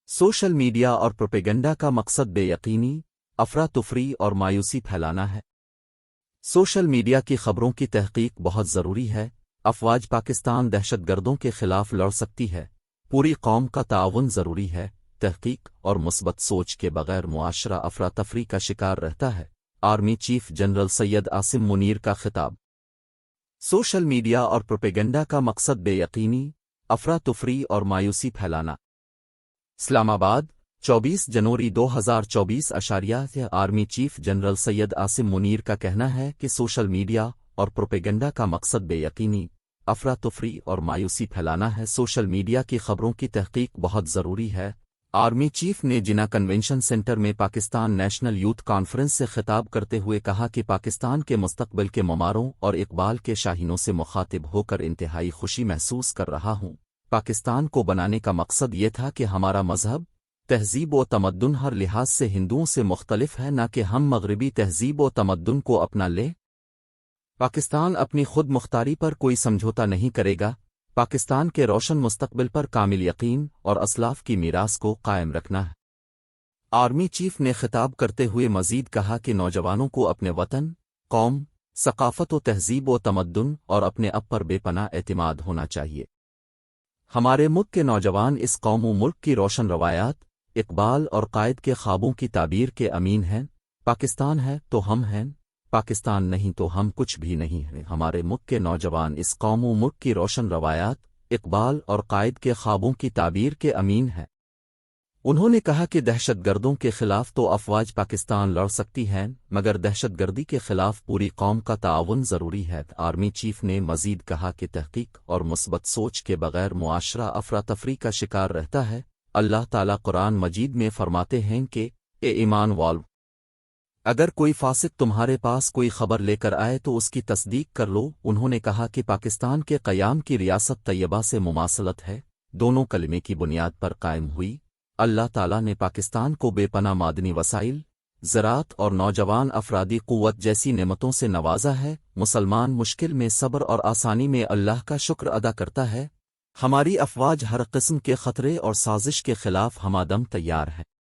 Social media اور propaganda کا مقصد بے یقینی، افراتفری اور مایوسی پھیلانا ہے۔ سوشل میڈیا کی خبروں کی تحقیق بہت ضروری ہے۔ افواج پاکستان دہشت گردوں کے خلاف لڑ سکتی ہے، پوری قوم کا تعاون ضروری ہے۔ تحقیق اور مثبت سوچ کے بغیر معاشرہ افراتفری کا شکار رہتا ہے۔ Army chief general Syed Asim Munir کا خطاب۔ سوشل میڈیا اور پروپیگنڈا کا مقصد بے یقینی، افراتفری اور مایوسی پھیلانا۔ اسلام آباد، 24 جنوری 2024۔ Army chief general Syed Asim Munir کا کہنا ہے کہ سوشل میڈیا اور پروپیگنڈا کا مقصد بے یقینی، افراتفری اور مایوسی پھیلانا ہے۔ سوشل میڈیا کی خبروں کی تحقیق بہت ضروری ہے۔ آرمی چیف نے جناح کنونشن سینٹر میں پاکستان نیشنل یوتھ کانفرنس سے خطاب کرتے ہوئے کہا کہ پاکستان کے مستقبل کے معماروں اور اقبال کے شاہینوں سے مخاطب ہو کر انتہائی خوشی محسوس کر رہا ہوں۔ پاکستان کو بنانے کا مقصد یہ تھا کہ ہمارا مذہب، تہذیب و تمدن ہر لحاظ سے ہندوؤں سے مختلف ہے، نہ کہ ہم مغربی تہذیب و تمدن کو اپنا لیں۔ پاکستان اپنی خود مختاری پر کوئی سمجھوتا نہیں کرے گا۔ پاکستان کے روشن مستقبل پر کامل یقین اور اسلاف کی میراث کو قائم رکھنا ہے۔ آرمی چیف نے خطاب کرتے ہوئے مزید کہا کہ نوجوانوں کو اپنے وطن، قوم، ثقافت و تہذیب و تمدن اور اپنے اب پر بے پناہ اعتماد ہونا چاہیے۔ ہمارے ملک کے نوجوان اس قوم و ملک کی روشن روایات، اقبال اور قائد کے خوابوں کی تعبیر کے امین ہیں۔ پاکستان ہے تو ہم ہیں، پاکستان نہیں تو ہم کچھ بھی نہیں ہیں۔ ہمارے ملک کے نوجوان اس قوم و ملک کی روشن روایات، اقبال اور قائد کے خوابوں کی تعبیر کے امین ہیں۔ انہوں نے کہا کہ دہشت گردوں کے خلاف تو افواج پاکستان لڑ سکتی ہیں، مگر دہشت گردی کے خلاف پوری قوم کا تعاون ضروری ہے۔ آرمی چیف نے مزید کہا کہ تحقیق اور مثبت سوچ کے بغیر معاشرہ افراتفری کا شکار رہتا ہے۔ اللہ تعالیٰ قرآن مجید میں فرماتے ہیں کہ اے ایمان والو، اگر کوئی فاسق تمہارے پاس کوئی خبر لے کر آئے تو اس کی تصدیق کر لو۔ انہوں نے کہا کہ پاکستان کے قیام کی ریاست طیبہ سے مماثلت ہے، دونوں کلمے کی بنیاد پر قائم ہوئی۔ اللہ تعالیٰ نے پاکستان کو بے پناہ معدنی وسائل، زراعت اور نوجوان افرادی قوت جیسی نعمتوں سے نوازا ہے۔ مسلمان مشکل میں صبر اور آسانی میں اللہ کا شکر ادا کرتا ہے۔ ہماری افواج ہر قسم کے خطرے اور سازش کے خلاف ہمہ دم تیار ہے۔